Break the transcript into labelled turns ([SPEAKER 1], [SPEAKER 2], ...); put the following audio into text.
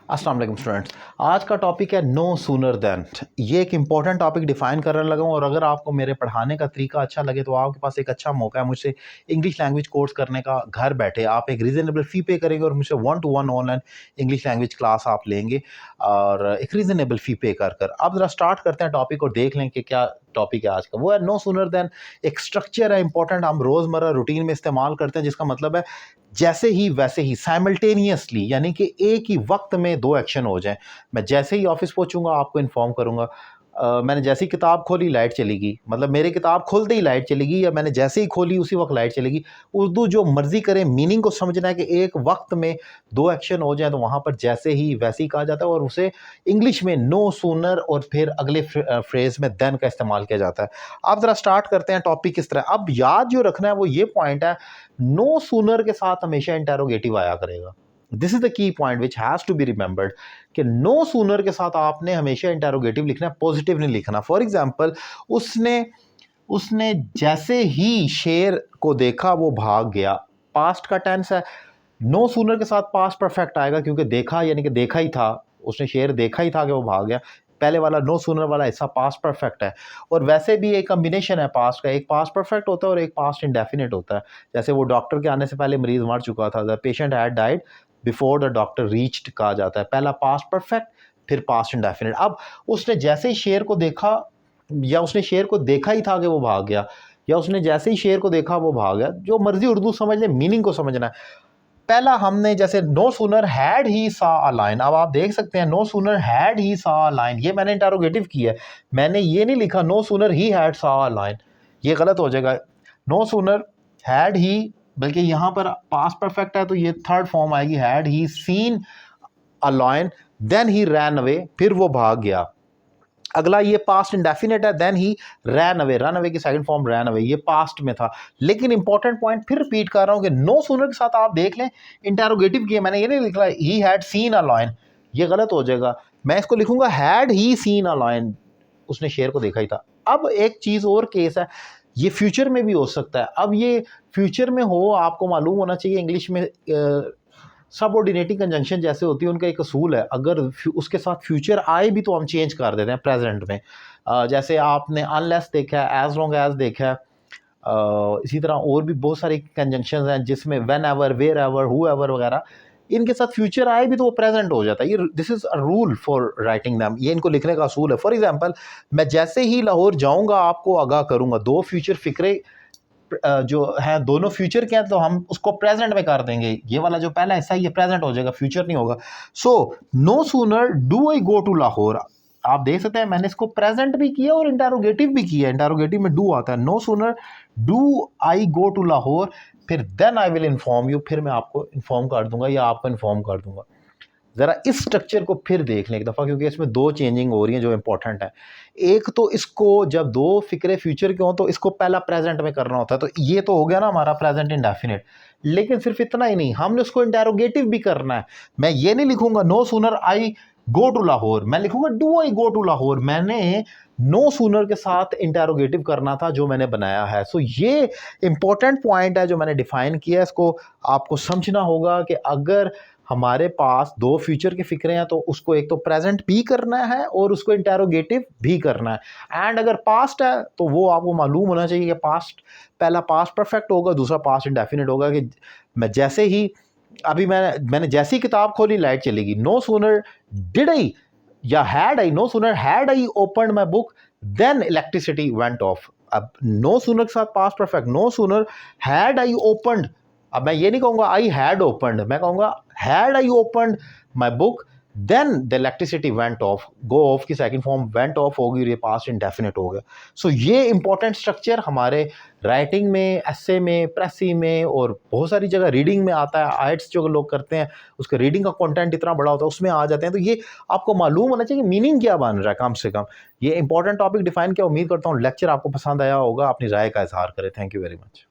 [SPEAKER 1] अस्सलाम वालेकुम स्टूडेंट्स। आज का टॉपिक है नो सूनर देन। ये एक इंपॉर्टेंट टॉपिक डिफाइन करने लगा हूँ और अगर आपको मेरे पढ़ाने का तरीका अच्छा लगे तो आपके पास एक अच्छा मौका है मुझसे इंग्लिश लैंग्वेज कोर्स करने का। घर बैठे आप एक रीज़नेबल फ़ी पे करेंगे और मुझसे 1-to-1 online English language class आप लेंगे और एक रीज़नेबल फ़ी पे कर कर। अब ज़रा स्टार्ट करते हैं टॉपिक और देख लें कि क्या टॉपिक है आज का। वो है नो सूनर देन। एक स्ट्रक्चर है इंपॉर्टेंट, हम रोज़मर्रा रूटीन में इस्तेमाल करते हैं, जिसका मतलब है जैसे ही वैसे ही, साइमल्टेनियसली, यानी कि एक ही वक्त में दो एक्शन हो जाएं। मैं जैसे ही ऑफिस पहुंचूंगा आपको इन्फॉर्म करूंगा। मैंने जैसे ही किताब खोली लाइट चली गई, मतलब मेरी किताब खोलते ही लाइट चली गई, या मैंने जैसे ही खोली उसी वक्त लाइट चली गई। उर्दू जो मर्जी करे, मीनिंग को समझना है कि एक वक्त में दो एक्शन हो जाए तो वहाँ पर जैसे ही वैसे ही कहा जाता है और उसे इंग्लिश में नो सूनर और फिर अगले फ्रेज में देन का इस्तेमाल किया जाता है। अब ज़रा स्टार्ट करते हैं टॉपिक किस तरह। अब याद जो रखना है वो ये पॉइंट है, नो सूनर के साथ हमेशा इंटेरोगेटिव आया करेगा। This is the key point which has to be remembered कि नो सूनर के साथ आपने हमेशा इंटेरोगेटिव लिखना है, पॉजिटिव नहीं लिखना। फॉर एग्जाम्पल, उसने उसने जैसे ही शेर को देखा वो भाग गया, पास्ट का टेंस है। नो सूनर के साथ पास्ट परफेक्ट आएगा क्योंकि देखा यानी कि देखा ही था, उसने शेर देखा ही था कि वो भाग गया। पहले वाला नो सूनर वाला हिस्सा पास्ट परफेक्ट है। और वैसे भी एक कॉम्बिनेशन है पास्ट का, एक पास्ट परफेक्ट होता है और एक पास्ट इंडेफिनिट होता है। जैसे वो डॉक्टर के आने से पहले मरीज मर चुका था, the patient had died before the doctor reached कहा जाता है। पहला पास्ट परफेक्ट, फिर पास्ट इंडेफिनिट। अब उसने जैसे ही शेर को देखा, या उसने शेर को देखा ही था कि वो भाग गया, या उसने जैसे ही शेर को देखा वो भाग गया, जो मर्जी उर्दू समझ ले, मीनिंग को समझना है। पहला हमने जैसे नो सूनर हैड ही सा अ लाइन, अब आप देख सकते हैं नो सूनर हैड ही सा अ लाइन, ये मैंने इंटेरोगेटिव किया है। मैंने ये नहीं लिखा नो सूनर ही हैड सा अ लाइन, ये गलत हो जाएगा। नो सूनर हैड ही, बल्कि यहाँ पर पास्ट परफेक्ट है तो ये थर्ड फॉर्म आएगी, had he seen a line then he ran away, फिर वो भाग गया। अगला ये पास्ट इंडेफिनिट है, then he ran away, run away की सेकंड फॉर्म रैन अवे, ये पास्ट में था। लेकिन इंपॉर्टेंट पॉइंट फिर रिपीट कर रहा हूं कि नो सूनर के साथ आप देख लें इंटेरोगेटिव किया, मैंने ये नहीं लिखा he had seen a lion, ये गलत हो जाएगा। मैं इसको लिखूंगा had he seen a lion, उसने शेर को देखा ही था। अब एक चीज और केस है, ये फ्यूचर में भी हो सकता है। अब ये फ्यूचर में हो, आपको मालूम होना चाहिए इंग्लिश में सबऑर्डिनेटिंग कंजंक्शन जैसे होती है उनका एक असूल है, अगर उसके साथ फ्यूचर आए भी तो हम चेंज कर देते हैं प्रेजेंट में। जैसे आपने अनलेस देखा है, एज लॉन्ग एज देखा है, इसी तरह और भी बहुत सारी कंजंक्शंस हैं जिसमें whenever, wherever, whoever वगैरह, इनके साथ फ्यूचर आए भी तो वो प्रेजेंट हो जाता है। ये this is a rule for writing them, ये इनको लिखने का असूल है। फॉर एग्जांपल, मैं जैसे ही लाहौर जाऊंगा आपको आगाह करूंगा, दो फ्यूचर फिक्रे जो है दोनों फ्यूचर के हैं तो हम उसको प्रेजेंट में कर देंगे। ये वाला जो पहला हिस्सा ये प्रेजेंट हो जाएगा, फ्यूचर नहीं होगा। So no sooner do I go to Lahore, आप देख सकते हैं मैंने इसको प्रेजेंट भी किया और इंटेरोगेटिव भी किया। इंटेरोगेटिव में डू आता है। No sooner do I go to Lahore, फिर then I will inform you, फिर मैं आपको इन्फॉर्म कर दूंगा या आपको इन्फॉर्म कर दूंगा। ज़रा इस स्ट्रक्चर को फिर देख लें एक दफ़ा, क्योंकि इसमें दो चेंजिंग हो रही हैं जो इंपॉर्टेंट है। एक तो इसको जब दो फिक्रे फ्यूचर के हों तो इसको पहला प्रेजेंट में करना होता है, तो ये तो हो गया ना हमारा प्रेजेंट इंडेफिनिट। लेकिन सिर्फ इतना ही नहीं, हमने उसको इंटेरोगेटिव भी करना है। मैं ये नहीं लिखूंगा no sooner I go to Lahore, मैं लिखूंगा do I go to Lahore. मैंने नो सूनर के साथ इंटेरोगेटिव करना था जो मैंने बनाया है। सो ये इंपॉर्टेंट पॉइंट है जो मैंने डिफाइन किया है, इसको आपको समझना होगा कि अगर हमारे पास दो फ्यूचर के फिक्रे हैं तो उसको एक तो प्रेजेंट भी करना है और उसको इंटेरोगेटिव भी करना है। एंड अगर पास्ट है तो वो आपको मालूम होना चाहिए कि पास्ट, पहला पास्ट परफेक्ट होगा, दूसरा पास्ट इंडेफिनिट होगा। कि मैं जैसे ही, अभी मैंने जैसे ही किताब खोली लाइट चलेगी। नो सूनर डिड आई या had I, no sooner had I opened my book then electricity went off. अब नो सूनर के साथ past perfect, no sooner had I opened, अब मैं ये नहीं कहूंगा आई हैड ओपनड, मैं कहूंगा had I opened my book then the electricity went off. Go off की सेकंड फॉर्म वेंट ऑफ होगी और ये पास्ट इंडेफिनिट हो गया। सो ये इंपॉर्टेंट स्ट्रक्चर हमारे राइटिंग में, एसे में, प्रेसी में और बहुत सारी जगह रीडिंग में आता है। आइट्स जो लोग करते हैं उसके रीडिंग का कंटेंट इतना बड़ा होता है उसमें आ जाते हैं। तो ये आपको मालूम होना चाहिए मीनिंग क्या बन रहा है कम से कम। ये इंपॉर्टेंट टॉपिक डिफाइन किया। उम्मीद करता हूँ लेक्चर आपको पसंद आया होगा। अपनी राय का इजहार करें। Thank you very much.